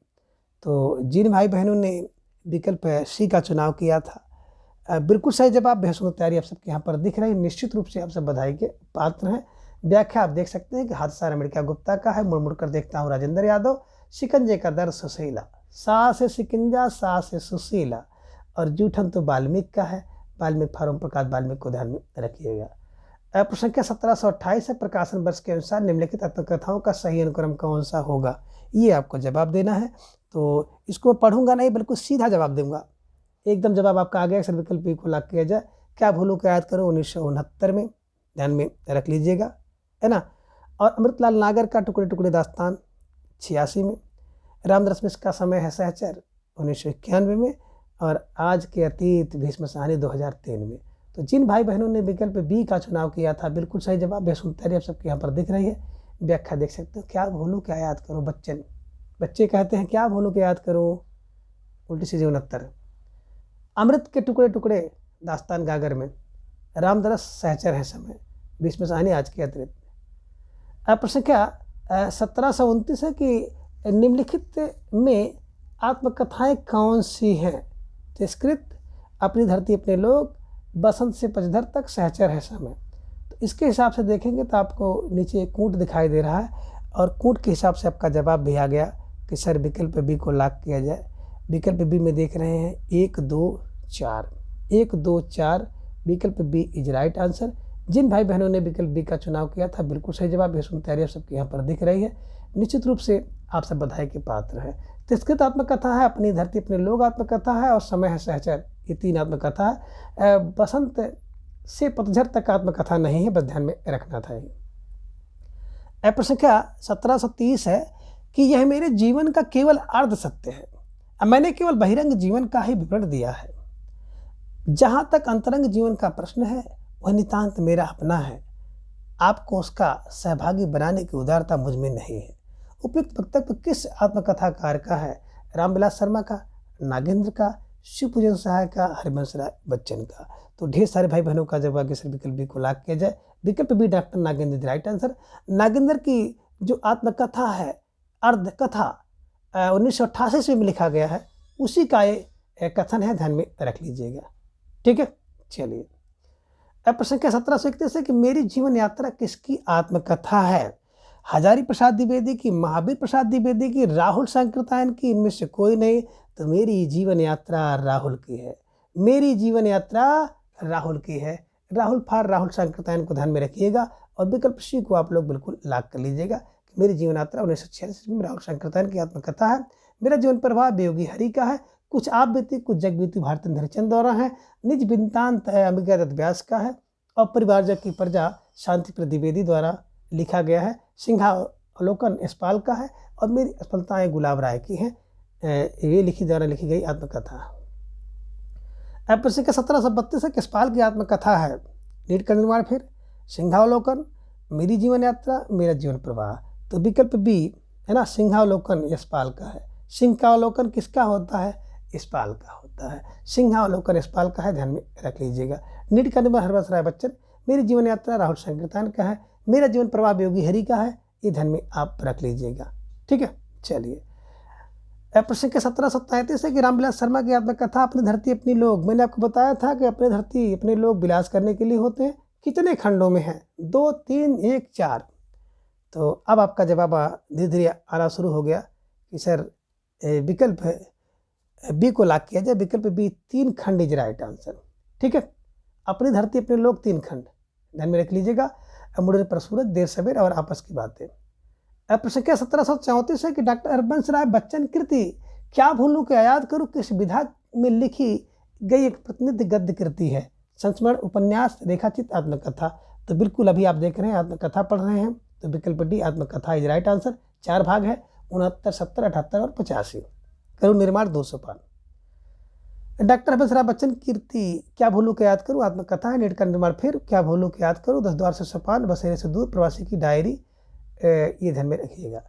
तो जिन भाई बहनों ने विकल्प सी का चुनाव किया था बिल्कुल सही जवाब। बेहसून तैयारी आप सबके यहाँ पर दिख रही है, निश्चित रूप से आप सब बधाई के पात्र हैं। व्याख्या आप देख सकते हैं कि हादसा रमणिका गुप्ता का है, मुड़ मुड़ कर देखता हूँ राजेंद्र यादव, शिकंजे का दर्द सुशीला, सा से शिकंजा सा से सुशीला, और जूठन तो वाल्मीकि का है, वाल्मीकि फारूक प्रकाश वाल्मीकि को ध्यान में रखिएगा। प्रश्न क्या 1728 है प्रकाशन वर्ष के अनुसार निम्नलिखित आत्मकथाओं का सही अनुक्रम कौन सा होगा? ये आपको जवाब देना है। तो इसको पढ़ूंगा नहीं बिल्कुल सीधा जवाब दूंगा, एकदम जवाब आपका आ गया। अक्सर विकल्प बी को लाग किया जाए। क्या भूलू क्या याद करो 1969 में ध्यान में रख लीजिएगा, है ना। और अमृतलाल नागर का टुकड़े टुकड़े दास्तान 86 में। रामदास मिश्र का समय है सहचर 1991 में, और आज के अतीत भीष्म साहनी 2003 में। तो जिन भाई बहनों ने विकल्प बी का चुनाव किया था बिल्कुल सही जवाब। बेहसून तैयारी आप सबके यहाँ पर दिख रही है। व्याख्या देख सकते हो। क्या भूलू क्या याद करो बच्चे कहते हैं क्या भूलू क्या याद करूँ, उल्टी सीधी 69। अमृत के टुकड़े टुकड़े दास्तान गागर में रामदास सहचर है समय, भीष्म साहनी आज के अतिरिक्त। प्रश्न क्या 1729 है कि निम्नलिखित में आत्मकथाएं कौन सी हैं? तिरस्कृत, अपनी धरती अपने लोग, बसंत से पचधर तक, सहचर है समय। तो इसके हिसाब से देखेंगे तो आपको नीचे एक कूट दिखाई दे रहा है, और कूट के हिसाब से आपका जवाब भी आ गया कि सर विकल्प बी को लॉक किया जाए। विकल्प बी में देख रहे हैं 1, 2, 4 विकल्प बी इज राइट आंसर। जिन भाई बहनों ने विकल्प बी का चुनाव किया था बिल्कुल सही जवाब। बेहसून तैयारी सबके यहाँ पर दिख रही है, निश्चित रूप से आप सब बधाई के पात्र हैं। तिरस्कृत आत्मकथा है, अपनी धरती अपने लोग आत्मकथा है, और समय है सहचर, ये 3 आत्मकथा है। बसंत से पतझड़ तक आत्मकथा नहीं है, बस ध्यान में रखना था। प्रश्न संख्या 1730 है कि यह मेरे जीवन का केवल अर्ध सत्य है, मैंने केवल बहिरंग जीवन का ही विवरण दिया है। जहां तक अंतरंग जीवन का प्रश्न है वह नितांत मेरा अपना है, आपको उसका सहभागी बनाने की उदारता मुझ में नहीं है। उपयुक्त वक्तव्य किस आत्मकथाकार का है? रामविलास शर्मा का, नागेंद्र का, शिवपूजन सहाय का, हरिवंश राय बच्चन का। तो ढेर सारे भाई बहनों का जब आगे सर विकल्प बी को लाख किया जाए, विकल्प B doctor Nagendra right answer. Nagendra की जो आत्मकथा है अर्ध कथा 1988 में लिखा गया है, उसी का ये कथन है, ध्यान में रख लीजिएगा। ठीक है, चलिए। अब प्रश्न संख्या 1731 है कि मेरी जीवन यात्रा किसकी आत्मकथा है? हजारी प्रसाद द्विवेदी की, महावीर प्रसाद द्विवेदी की, राहुल संकृतायन की, इनमें से कोई नहीं। तो मेरी जीवन यात्रा राहुल की है, मेरी जीवन यात्रा राहुल की है। राहुल फार राहुल संकृतायन को ध्यान में रखिएगा, और विकल्प सी को आप लोग बिल्कुल लाख कर लीजिएगा। मेरी जीवन यात्रा 1946 में राहुल संकृतायन की आत्मकथा है। मेरा जीवन प्रवाह वियोगी हरि का है। कुछ आप बीती कुछ जग बीती भारती हरिचंद दौरा है। निज वृत्तांत अंबिका दत्त व्यास का है, और परिवार की प्रजा शांति द्विवेदी द्वारा लिखा गया है। सिंहावलोकन यशपाल का है, और मेरी असफलताएं गुलाब राय की हैं। ये द्वारा लिखी गई आत्मकथा। अब प्रश्न का 1732 है, यशपाल की आत्मकथा है। नीट का निर्माण फिर सिंहावलोकन, मेरी जीवन यात्रा, मेरा जीवन प्रवाह। तो विकल्प बी है ना, सिंहावलोकन यशपाल का है। सिंहावलोकन किसका होता है? यशपाल का होता है। सिंहावलोकन यशपाल का है, ध्यान में रख लीजिएगा। नीट का निर्माण हरिवंश राय बच्चन, मेरी जीवन यात्रा राहुल संकृतायन का है, मेरा जीवन प्रवाह वियोगी हरि का है, ये ध्यान में आप रख लीजिएगा। ठीक है, चलिए। प्रश्न के 1737 है कि रामविलास शर्मा की आत्मकथा अपनी धरती अपनी लोग। मैंने आपको बताया था कि अपनी धरती अपने लोग विलास करने के लिए होते हैं। कितने खंडों में है? 2, 3, 1, 4। तो अब आपका जवाब धीरे धीरे आना शुरू हो गया कि सर विकल्प बी को लाख किया जाए। विकल्प बी 3 खंड इज राइट आंसर। ठीक है, अपनी धरती अपने लोग 3 खंड, ध्यान में रख लीजिएगा। मुड़े पर सूरज, देर सवेर और आपस की बातें। प्रश्न क्या 1734 है कि डॉक्टर हरिवंश राय बच्चन कृति क्या भूलूं क्या याद करूं किस विधा में लिखी गई एक प्रतिनिधि गद्य कृति है? संस्मरण, उपन्यास, रेखाचित्र, आत्मकथा। तो बिल्कुल अभी आप देख रहे हैं आत्मकथा पढ़ रहे हैं, तो विकल्प डी आत्मकथा इज राइट आंसर। 4 भाग है, 69, 70, 78 और 85। करुण निर्माण 200 पान। डॉक्टर हरिवंश राय बच्चन कीर्ति क्या भूलूं क्या याद करूं आत्मकथा है। नीट का निर्माण फिर क्या भूलूं क्या याद करूं, 10 द्वार से सोपान, बसेरे से दूर, प्रवासी की डायरी, ये ध्यान में रखिएगा।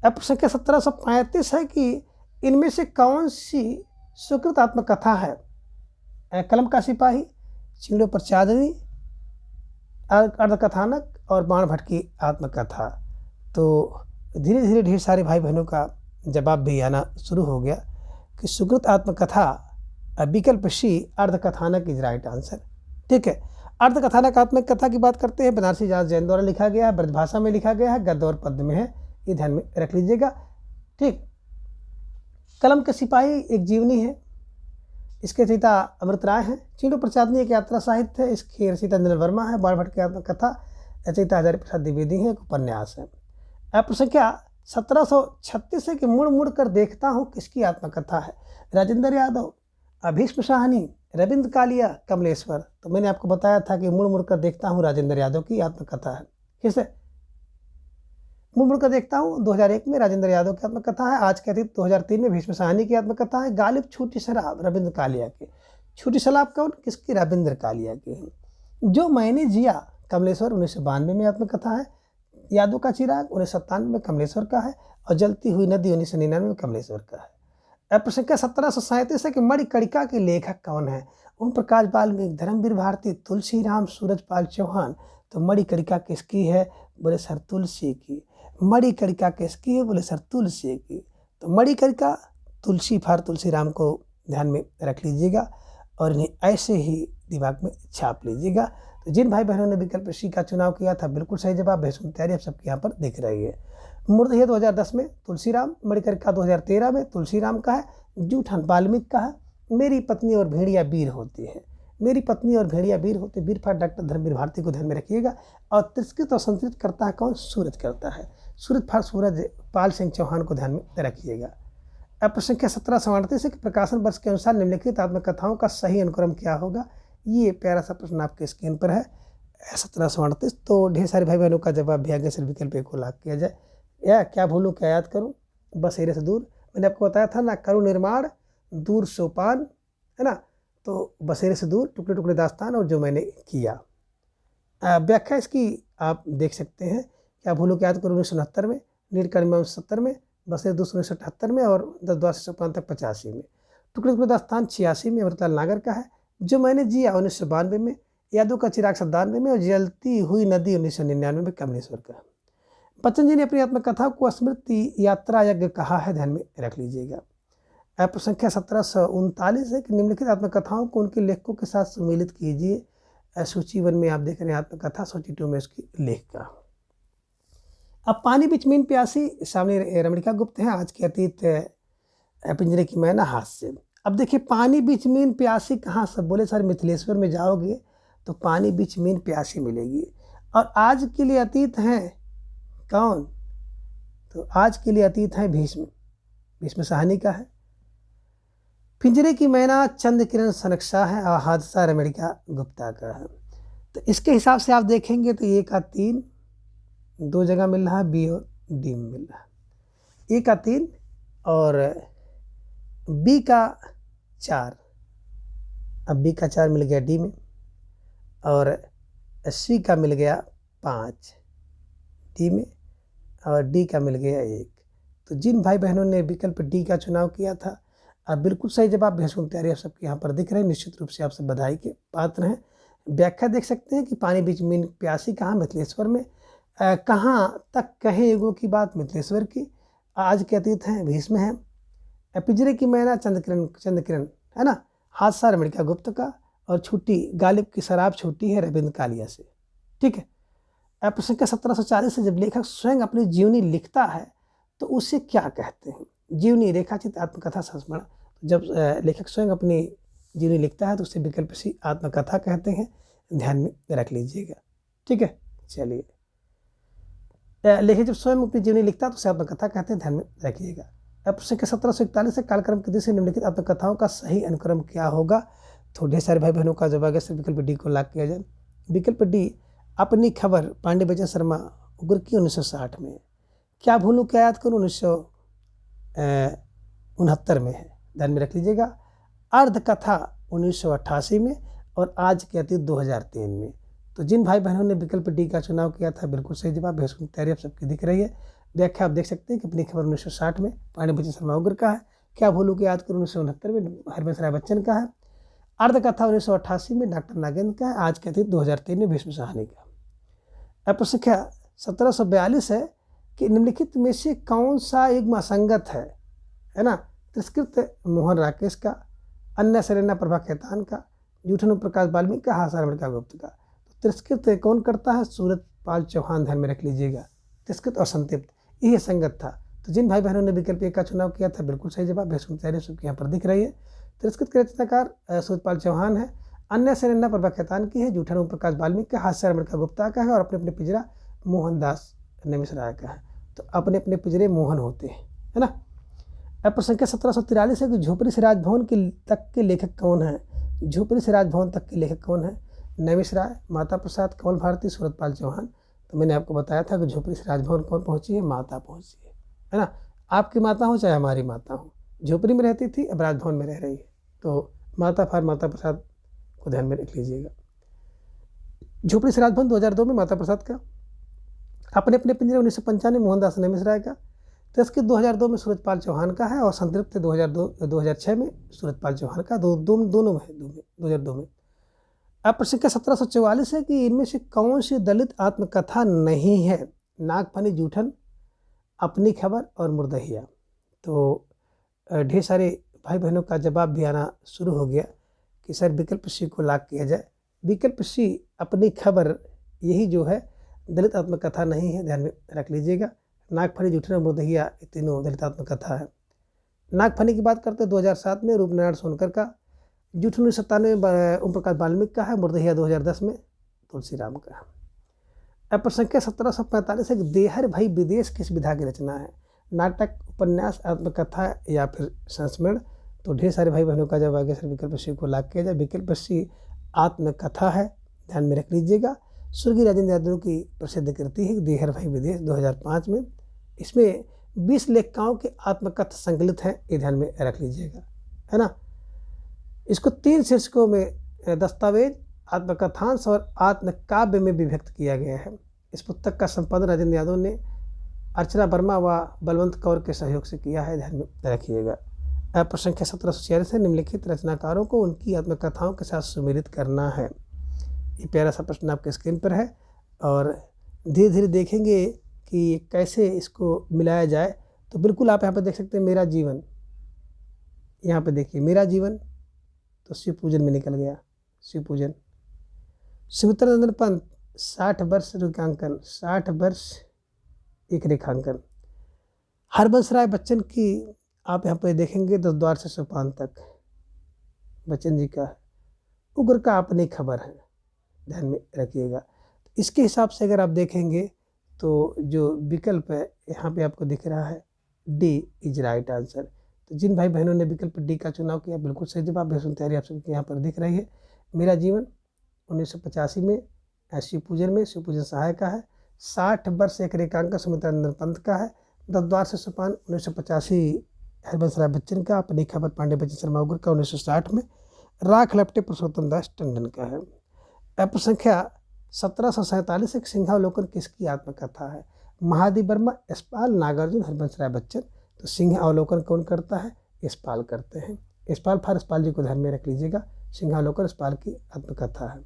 अब प्रश्न संख्या 1735 है कि इनमें से कौन सी सुकृत आत्मकथा है? कलम का सिपाही, चिड़ियों पर चांदनी, अर्धकथानक और बाण भट्ट की आत्मकथा। तो धीरे धीरे ढेर सारे भाई बहनों का जवाब भी आना शुरू हो गया कि सुकृत आत्मकथा विकल्प सी अर्धकथानक इज राइट आंसर। ठीक है, अर्धकथानक आत्मकथा की बात करते हैं। बनारसी जात जैन द्वारा लिखा गया है, ब्रजभाषा में लिखा गया है, गद्य और पद्य में है, ये ध्यान में रख लीजिएगा। ठीक, कलम के सिपाही एक जीवनी है, इसके रचयिता अमृत राय हैं। चिड़ियों पर चांदनी एक यात्रा साहित्य है, इसकी रचयिता नील वर्मा है। बाण भट्ट की आत्मकथा रचयिता हजारी प्रसाद द्विवेदी है, एक उपन्यास है। प्रश्न क्या 1736 है कि मुड़ मुड़ कर देखता हूँ किसकी आत्मकथा है? राजेंद्र यादव, भीष्म साहनी, रविंद्र कालिया, कमलेश्वर। तो मैंने आपको बताया था कि मुड़ मुड़ कर देखता हूँ राजेंद्र यादव की आत्मकथा है। किसे मुड़ मुड़ कर देखता हूँ 2001 में राजेंद्र यादव की आत्मकथा है। आज के अतीत 2003 में भीष्म साहनी की आत्मकथा है। गालिब छोटी शराब रविंद्र कालिया की। छोटी शराब कौन किसकी? रविंद्र कालिया की है। जो मैंने जिया कमलेश्वर 1992 में आत्मकथा है। यादों का चिराग 1997 में कमलेश्वर का है, और जलती हुई नदी 1999 में कमलेश्वर का है। प्रश्न का 1737 है कि मणिकर्णिका के लेखक कौन है? ओम प्रकाश वाल्मीकि, धर्मवीर भारती, तुलसीराम, सूरजपाल चौहान। तो मणिकर्णिका किसकी है? बोले सर तुलसी की। मणिकर्णिका किसकी है? बोले सर तुलसी की। तो मणिकर्णिका तुलसी फार तुलसीराम को ध्यान में रख लीजिएगा, और इन्हें ऐसे ही दिमाग में छाप लीजिएगा। तो जिन भाई बहनों ने विकल्प सी का चुनाव किया था बिल्कुल सही जवाब। बेहसून तैयारी आप सबके यहाँ पर दिख रही है। मूर्धन्य 2010 में तुलसीराम, मणिकर्णिका 2013 में तुलसीराम का है, जूठन वाल्मीकि का है। मेरी पत्नी और भेड़िया वीर होती है। मेरी पत्नी और भेड़िया वीर होते, वीर फार डॉक्टर धर्मवीर भारती को ध्यान में रखिएगा। और तिरस्कृत और संतृप्त करता है कौन? सूरज करता है। सूरज फार सूरज पाल सिंह चौहान को ध्यान में रखिएगा। प्रश्न संख्या 1738 है कि प्रकाशन वर्ष के अनुसार निम्नलिखित आत्मकथाओं का सही अनुक्रम क्या होगा। ये प्यारा सा प्रश्न आपके स्क्रीन पर है 1738। तो ढेर सारे भाई बहनों का जवाब भी आगे से विकल्प को लाभ किया जाए। या क्या भूलूं क्या याद करूं, बसेरे से दूर, मैंने आपको बताया था ना, करुण निर्माण दूर सोपान, है ना। तो बसेरे से दूर, टुकड़े टुकड़े दास्तान और जो मैंने किया। व्याख्या इसकी आप देख सकते हैं। क्या भूलूं क्या याद करूं 1969 में, नीलकर्णी 70 में, बसेरे दूसरे 1978 में और 10 द्वार से सोपान तक 85 में, टुकड़े टुकड़े दास्तान 86 में अमृतलाल नागर का है। जो मैंने जिया 1992 में, यादों का चिराग 97 में और जलती हुई नदी 1999 में कमलेश्वर का। बच्चन जी ने अपनी आत्मकथा को स्मृति यात्रा यज्ञ कहा है, ध्यान में रख लीजिएगा। प्रश्न संख्या 1739 है कि निम्नलिखित आत्मकथाओं को उनके लेखकों के साथ सम्मिलित कीजिए। सूची 1 में आप देख रहे हैं आत्मकथा, सूची 2 में उसकी लेखिका। अब पानी बीच मीन प्यासी, सामने रमणिका गुप्त है। आज के अतीत पिंजरे की मैना हाथ से। अब देखिए पानी बीच मीन प्यासी कहाँ सब बोले सर, मिथिलेश्वर में जाओगे तो पानी बीच मीन प्यासी मिलेगी। और आज के लिए अतीत हैं कौन, तो आज के लिए अतीत हैं भीष्म, भीष्म साहनी का है। पिंजरे की मैना चंद्र किरण सनक्षा है और हादसा रमणिका गुप्ता का है। तो इसके हिसाब से आप देखेंगे तो ए का 3 2 जगह मिल रहा है, बी और डी में मिल रहा है। ए का 3 और बी का 4, अब बी का 4 मिल गया डी में, और सी का मिल गया 5 डी में, और डी का मिल गया 1। तो जिन भाई बहनों ने विकल्प डी का चुनाव किया था, अब बिल्कुल सही जवाब भैंसुन तैयारी आप सबके यहाँ पर दिख रहे हैं, निश्चित रूप से आप सब बधाई के पात्र हैं। व्याख्या देख सकते हैं कि पानी बीच मीन प्यासी कहाँ, मिथिलेश्वर में। कहाँ तक कहे युगों की बात, मिथिलेश्वर की। आज के अतीत हैं भीष्म हैं। पिंजरे की मैना चंद्र किरण है ना, हादसा रमणिका गुप्त का, और छुट्टी गालिब की शराब छूटी है रविंद्र कालिया से। ठीक है। प्रश्न संख्या 1740 से जब लेखक स्वयं अपनी जीवनी लिखता है तो उसे क्या कहते हैं। जीवनी रेखाचित आत्मकथा संस्मरण। जब लेखक स्वयं अपनी जीवनी लिखता है तो उसे विकल्प सी आत्मकथा कहते हैं, ध्यान में रख लीजिएगा। ठीक है, चलिए। लेखक जब स्वयं अपनी जीवनी लिखता है तो उसे आत्मकथा कहते हैं, ध्यान में रखिएगा। प्रश्न संख्या 1741 से कालक्रम के दृष्टि से निम्नलिखित आत्मकथाओं का सही अनुक्रम क्या होगा। तो ढेर सारे भाई बहनों का जवाब है विकल्प डी को लाभ किया जाए। विकल्प डी अपनी खबर पांडे बचन शर्मा उग्र की 1960 में। क्या भूलूं क्या याद करूं 1969 में है, ध्यान में रख लीजिएगा। अर्धकथा 1988 में और आज के अतीत 2003 में। तो जिन भाई बहनों ने विकल्प डी का चुनाव किया था बिल्कुल सही जवाब, भैंसुन तैयारी आप सबकी दिख रही है। व्याख्या आप देख सकते हैं कि अपनी खबर 1960 में पांडे बचन शर्मा उग्र का है। क्या भूलूं क्या याद करूं 1969 में हरवंश राय बच्चन का है। अर्धकथा 1988 में डॉक्टर नागेंद्र का है। आज के अतीत 2003 में भीष्म साहनी का। प्रश्न संख्या 1742 है कि निम्नलिखित में से कौन सा युग्म असंगत है ना। तिरस्कृत मोहन राकेश का, अन्य सरेना प्रभा खेतान का, जूठन प्रकाश वाल्मीकि का, हादसा रमणिका गुप्त का। तो तिरस्कृत कौन करता है, सूरजपाल चौहान, ध्यान में रख लीजिएगा। तिरस्कृत और संतृप्त यही संगत था। तो जिन भाई बहनों ने विकल्प ए का चुनाव किया था बिल्कुल सही जवाब, भैंसुन तैयारी सबके यहाँ पर दिख रही है। तिरस्कृत के रचनाकार सूरजपाल चौहान है, अन्य सरेना प्रभा खेतान की है, जूठन ओम प्रकाश वाल्मीकि का, हादसा रमणिका गुप्ता का है, और अपने अपने पिंजरा मोहनदास नमिसराय का है। तो अपने अपने पिंजरे मोहन होते हैं, है ना। प्रश्न संख्या 1743 है कि झोपड़ी से राजभवन के तक के लेखक कौन है। झोपड़ी से राजभवन तक के लेखक कौन है, नमिसराय, माता प्रसाद, कमल भारती, सूरजपाल चौहान। तो मैंने आपको बताया था कि झोपड़ी से राजभवन कौन पहुंची है, माता पहुंची है ना। आपकी माता हो चाहे हमारी माता हो, झोपड़ी में रहती थी, अब राजभवन में रह रही है। तो माता फार माता प्रसाद को ध्यान में रख लीजिएगा। झोपड़ी से राजभवन 2002 में माता प्रसाद का, अपने अपने पिंजरे 1995 मोहनदास नमिसराय का, तिरस्कृत 2002 में सूरजपाल चौहान का है, और संतृप्त 2006 में सूरजपाल चौहान का। दोनों में है 2002 में। अब प्रश्न संख्या 1744 है कि इनमें से कौन सी दलित आत्मकथा नहीं है। नागफनी, जूठन, अपनी खबर और मुर्दहिया। तो ढेर सारे भाई बहनों का जवाब भी आना शुरू हो गया कि सर विकल्प सी को लाभ किया जाए। विकल्प सी अपनी खबर यही जो है दलित आत्मकथा नहीं है, ध्यान में रख लीजिएगा। नागफनी, जूठन और मुर्दहिया ये तीनों दलित आत्मकथा है। नागफनी की बात करते हैं 2007 में रूपनारायण सोनकर का, जूठन 1997 में ओम प्रकाश वाल्मीकि का है, मुर्दहिया 2010 में तुलसीराम का है। प्रश्न संख्या 1745 है कि देहर भई विदेश किस विधा की रचना है। नाटक, उपन्यास, आत्मकथा या फिर संस्मरण। तो ढेर सारे भाई बहनों का जवाब आ गया सर विकल्प सी को लाख किया जाए। विकल्प सी आत्मकथा है, ध्यान में रख लीजिएगा। स्वर्गीय राजेंद्र यादव की प्रसिद्ध कृति है देहर भाई विदेश 2005 में। इसमें 20 लेखिकाओं के आत्मकथा संकलित हैं, ये ध्यान में रख लीजिएगा, है ना। इसको 3 शीर्षकों में दस्तावेज, आत्मकथांश और आत्मकाव्य में विभक्त किया गया है। इस पुस्तक का संपादन राजेंद्र यादव ने अर्चना वर्मा व बलवंत कौर के सहयोग से किया है, ध्यान में रखिएगा। प्रश्न संख्या 1746 है, निम्नलिखित रचनाकारों को उनकी आत्मकथाओं के साथ सुमेलित करना है। ये प्यारा सा प्रश्न आपके स्क्रीन पर है और धीरे धीरे देखेंगे कि कैसे इसको मिलाया जाए। तो बिल्कुल आप यहाँ पर देख सकते हैं मेरा जीवन, यहाँ पे देखिए मेरा जीवन, तो शिव पूजन में निकल गया शिव पूजन। सुमित्रा नंदन पंत 60 वर्ष रेखांकन, 60 वर्ष एक रेखांकन। हरबंस राय बच्चन की आप यहाँ पे देखेंगे 10 द्वार से सोपान तक, बच्चन जी का उग्र का अपनी खबर है, ध्यान में रखिएगा। इसके हिसाब से अगर आप देखेंगे तो जो विकल्प है यहाँ पे आपको दिख रहा है डी इज राइट आंसर। तो जिन भाई बहनों ने विकल्प डी का चुनाव किया बिल्कुल सही जवाब। बेसुन तैयारी आप सबके यहाँ पर दिख रही है। मेरा जीवन 1985 में शिव पूजन में, शिव पूजन सहायक है। 60 वर्ष एक रेखांकन सुमित्रा नंदन पंत का है। 10 द्वार से सोपान 1985 हरबंस राय बच्चन का। अपनी खबर पांडे बच्चन शर्मा उग्र का 1960 में। राख लपटे पुरुषोत्तम दास टंडन का है। प्रश्न संख्या 1747 एक सिंहावलोकन किसकी आत्मकथा है। महादेव वर्मा, यशपाल, नागार्जुन, हरबंस राय बच्चन। तो सिंहावलोकन कौन करता है, यशपाल करते हैं। यशपाल फार यशपाल जी को ध्यान में रख लीजिएगा। सिंहावलोकन यशपाल की आत्मकथा है।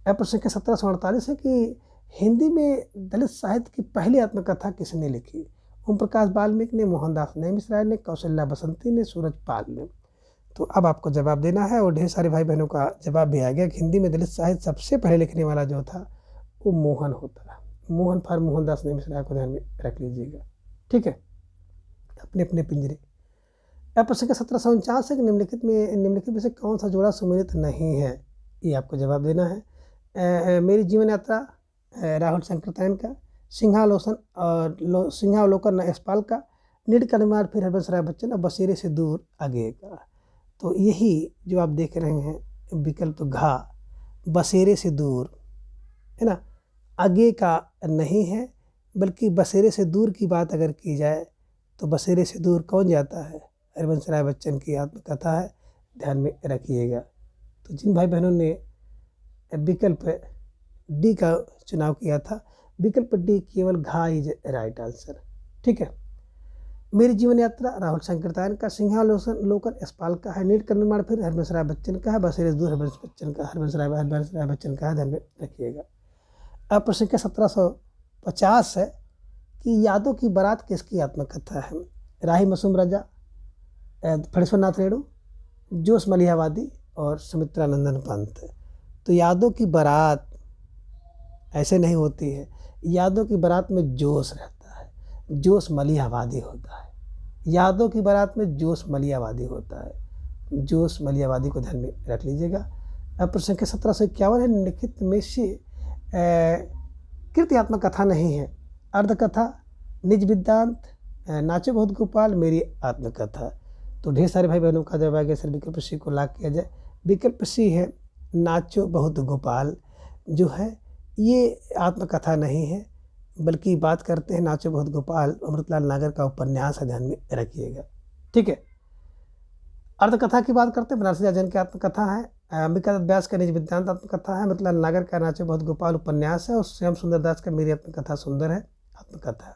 प्रश्न संख्या 1748 है कि हिंदी में दलित साहित्य की पहली आत्मकथा किसने लिखी। ओम प्रकाश वाल्मीकि ने, मोहनदास नैमिष राय ने, कौशल्या बसंती ने, सूरजपाल ने। तो अब आपको जवाब देना है और ढेर सारे भाई बहनों का जवाब भी आ गया कि हिंदी में दलित साहित्य सबसे पहले लिखने वाला जो था वो मोहन होता है। मोहन फार मोहनदास नैमिष राय को ध्यान में रख लीजिएगा, ठीक है, अपने अपने पिंजरे। प्रश्न का 1749 है कि निम्नलिखित में से कौन सा जोड़ा सुमेलित नहीं है, ये आपको जवाब देना है। मेरी जीवन यात्रा राहुल संकृतायन का, सिंहावलोकन यशपाल का, नीड का निर्माण फिर हरबंस राय बच्चन और बसेरे से दूर आगे का। तो यही जो आप देख रहे हैं विकल्प घा, बसेरे से दूर, है ना, आगे का नहीं है, बल्कि बसेरे से दूर की बात अगर की जाए तो बसेरे से दूर कौन जाता है, हरबंस राय बच्चन की आत्मकथा है, ध्यान में रखिएगा। तो जिन भाई बहनों ने विकल्प डी का चुनाव किया था, विकल्प डी केवल घा इज राइट आंसर, ठीक है। मेरी जीवन यात्रा राहुल संकृतायन का, सिंहावलोकन यशपाल का है, नीट का निर्माण फिर हरबंस राय बच्चन का है, बसेरे से दूर हरबंस राय बच्चन का है, ध्यान में रखिएगा। अब प्रश्न संख्या 1750 है कि यादों की बारात किसकी आत्मकथा है। राही मसूम रजा, फणीश्वर नाथ रेणु, जोश मलिहाबादी और सुमित्रा नंदन पंत। तो यादों की बारात ऐसे नहीं होती है, यादों की बारात में जोश रहता है, जोश मलिहाबादी होता है। यादों की बारात में जोश मलिहाबादी होता है, जोश मलिहाबादी को ध्यान में रख लीजिएगा। अब प्रश्न संख्या 1751 है, निम्नलिखित में से कृत्यात्मक कथा नहीं है। अर्धकथा, निज विद्यांत, नाचो बहुत गोपाल, मेरी आत्मकथा। तो ढेर सारे भाई बहनों का जवाब आ गया सर विकल्प सी को लाख किया जाए। विकल्प सी है नाचो बहुत गोपाल, जो है ये आत्मकथा नहीं है, बल्कि बात करते हैं नाचो बहुत गोपाल अमृतलाल नागर का उपन्यास है, ध्यान में रखिएगा, ठीक है। अर्धकथा की बात करते हैं, बनारसी राजन की आत्मकथा है। अंबिका दत्त व्यास का निज विद्यांत आत्मकथा है। अमृतलाल नागर का नाचो बहुत गोपाल उपन्यास है। और श्याम सुंदर दास का मेरी आत्मकथा सुंदर है आत्मकथा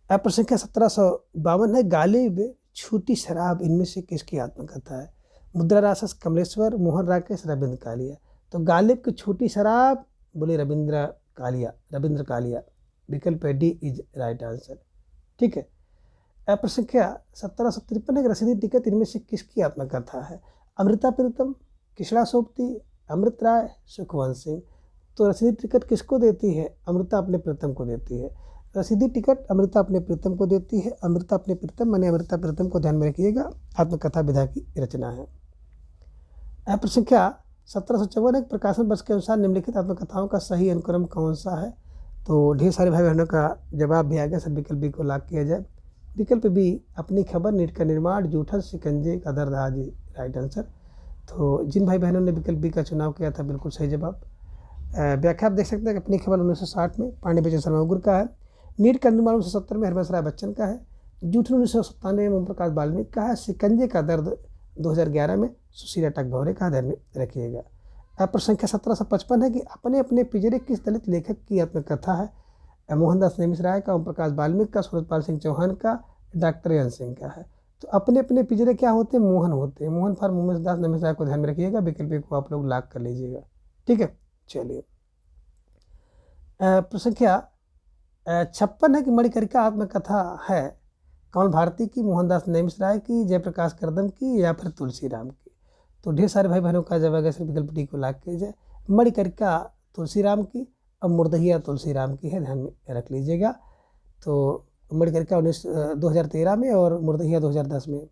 है। प्रश्न संख्या 1752 है, गालिब, छूटी शराब, इनमें से किसकी आत्मकथा है। मुद्रा रासस, कमलेश्वर, मोहन राकेश, रविंद्र कालिया। तो गालिब की छूटी शराब बोले रविंद्र कालिया। विकल्प डी इज राइट आंसर, ठीक है। प्रश्न संख्या 1753 है, रसीदी टिकट, इनमें से किसकी आत्मकथा है। अमृता प्रीतम, किशड़ा सोबती, अमृत राय, सुखवंत सिंह। तो रसीदी टिकट किसको देती है, अमृता अपने प्रीतम को देती है। रसीदी टिकट अमृता अपने प्रीतम को देती है। अमृता अपने प्रीतम माने अमृता प्रीतम को ध्यान में रखिएगा, आत्मकथा विधा की रचना है। प्रश्न संख्या 1754 एक प्रकाशन वर्ष के अनुसार निम्नलिखित आत्मकथाओं का सही अनुक्रम कौन सा है। तो ढेर सारे भाई बहनों का जवाब भी आ गया, सर विकल्प बी को लाख किया जाए। विकल्प बी अपनी खबर, नीट का निर्माण, जूठन, शिकंजे का दर्द हाजी, राइट आंसर। तो जिन भाई बहनों ने विकल्प बी का चुनाव किया था बिल्कुल सही जवाब। व्याख्या आप देख सकते हैं कि अपनी खबर 1960 में पांडे बेचन शर्मा उग्र का है, नीट का निर्माण 1970 में हरबंस राय बच्चन का है, जूठन 1997 में ओम प्रकाश वाल्मीकि का है, शिकंजे का दर्द 2011 में सुशीला टकभौरे का, ध्यान में रखिएगा। प्रश्न संख्या 1755 है कि अपने अपने पिंजरे किस दलित लेखक की आत्मकथा है? मोहनदास नेमिष राय का, ओम प्रकाश वाल्मीकि का, सूरजपाल सिंह चौहान का, डॉक्टर यन सिंह का है। तो अपने अपने पिंजरे क्या होते हैं? मोहन होते हैं। मोहन फॉर मोहनदास नेमिष राय को ध्यान में रखिएगा, विकल्प को आप लोग लॉक कर लीजिएगा। ठीक है, चलिए। प्रश्न संख्या 56 है कि मणिकर्णिका आत्मकथा है कमल भारती की, मोहनदास नेमिष राय की, जयप्रकाश करदम की, या फिर तुलसीराम की? तो ढेर सारे भाई बहनों का जवाब सिर्फ विकल्प डी को लॉक कीजिए। मणिकर्णिका तुलसीराम की और मुर्दहिया तुलसीराम की है, ध्यान में रख लीजिएगा। तो मणिकर्णिका 2013 में और मुर्दहिया 2010 में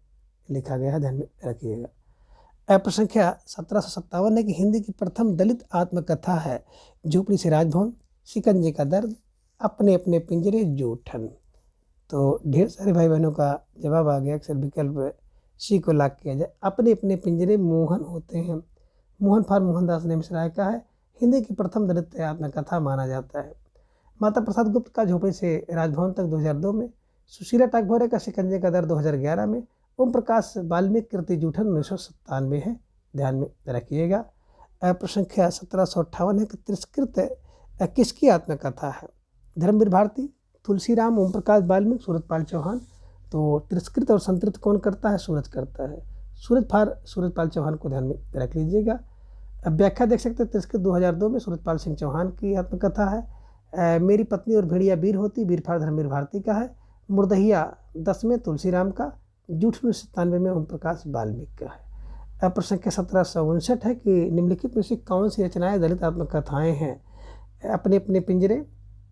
लिखा गया है, ध्यान में रखिएगा। प्रश्न संख्या 1757 है कि हिंदी की प्रथम दलित आत्मकथा है झोपड़ी से राजभवन, शिकंजे का दर्द, अपने अपने पिंजरे, जूठन। तो ढेर सारे भाई बहनों का जवाब आ गया, अक्सर विकल्प सी को लॉक किया जाए। अपने अपने पिंजरे मोहन होते हैं। मोहन फॉर मोहनदास नेमिष राय का है, हिंदी की प्रथम दलित आत्मकथा माना जाता है। माता प्रसाद गुप्त का झोपड़ी से राजभवन तक 2002 में, सुशीला टकभौरे का शिकंजे का दर्द 2011 में, ओम प्रकाश वाल्मीकि कृति जूठन 1997 है, ध्यान में रखिएगा। प्रश्न संख्या 1758 है कि तिरस्कृत किसकी आत्मकथा है? धर्मवीर भारती, तुलसीराम, ओम प्रकाश वाल्मीकि, सूरजपाल चौहान। तो तिरस्कृत और संतृप्त कौन करता है? सूरज करता है। सूरजपाल चौहान को ध्यान में रख लीजिएगा। अब व्याख्या देख सकते हैं, तिरस्कृत 2002 में सूरजपाल सिंह चौहान की आत्मकथा है। मेरी पत्नी और भेड़िया वीर होती, वीर फार धर्मवीर भारती का है। मुर्दहिया 10 में तुलसीराम का, जूठ 1997 में ओम प्रकाश वाल्मीकि का है। प्रश्न संख्या 1759 है कि निम्नलिखित में से कौन सी रचनाएं दलित आत्मकथाएं हैं? अपने अपने पिंजरे,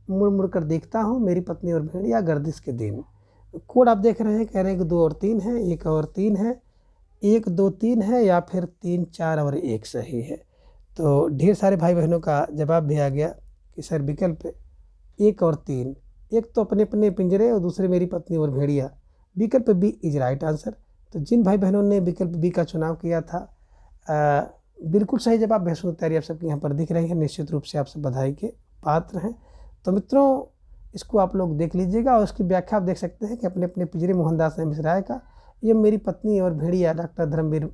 मुड़ मुड़ कर देखता हूँ, मेरी पत्नी और भेड़िया, गर्दिश के दिन। कोड आप देख रहे हैं, कह रहे हैं कि 2 और 3 है, 1 और 3 है, 1 2 3 है, या फिर 3 4 और 1 सही है। तो ढेर सारे भाई बहनों का जवाब भी आ गया कि सर विकल्प 1 और 3, एक तो अपने अपने पिंजरे और दूसरे मेरी पत्नी और भेड़िया, विकल्प बी इज राइट आंसर। तो जिन भाई बहनों ने विकल्प बी का चुनाव किया था, बिल्कुल सही जवाब। भैंसों की तैयारी आप सबके यहाँ पर दिख रही है, निश्चित रूप से आपसे बधाई के पात्र हैं। तो मित्रों, इसको आप लोग देख लीजिएगा और उसकी व्याख्या आप देख सकते हैं कि अपने अपने पिंजरे मोहनदास नेमिष राय का, ये मेरी पत्नी और भेड़िया डॉक्टर धर्मवीर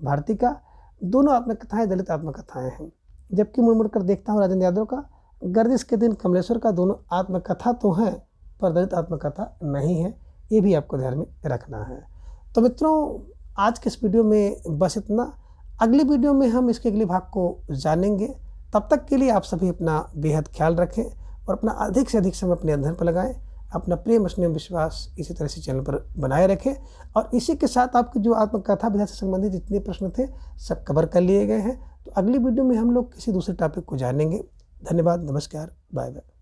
भारती का, दोनों आत्मकथाएं दलित आत्मकथाएं हैं। जबकि मुड़ मुड़ कर देखता हूँ राजेंद्र यादव का, गर्दिश के दिन कमलेश्वर का, दोनों आत्मकथा तो हैं पर दलित आत्मकथा नहीं है, ये भी आपको ध्यान में रखना है। तो मित्रों, आज के इस वीडियो में बस इतना। अगली वीडियो में हम इसके अगले भाग को जानेंगे। तब तक के लिए आप सभी अपना बेहद ख्याल रखें और अपना अधिक से अधिक समय अपने अध्ययन पर लगाएं। अपना प्रेम, स्नेह, विश्वास इसी तरह से चैनल पर बनाए रखें। और इसी के साथ आपके जो आत्मकथा विधा से संबंधित जितने प्रश्न थे सब कवर कर लिए गए हैं। तो अगली वीडियो में हम लोग किसी दूसरे टॉपिक को जानेंगे। धन्यवाद, नमस्कार, बाय बाय।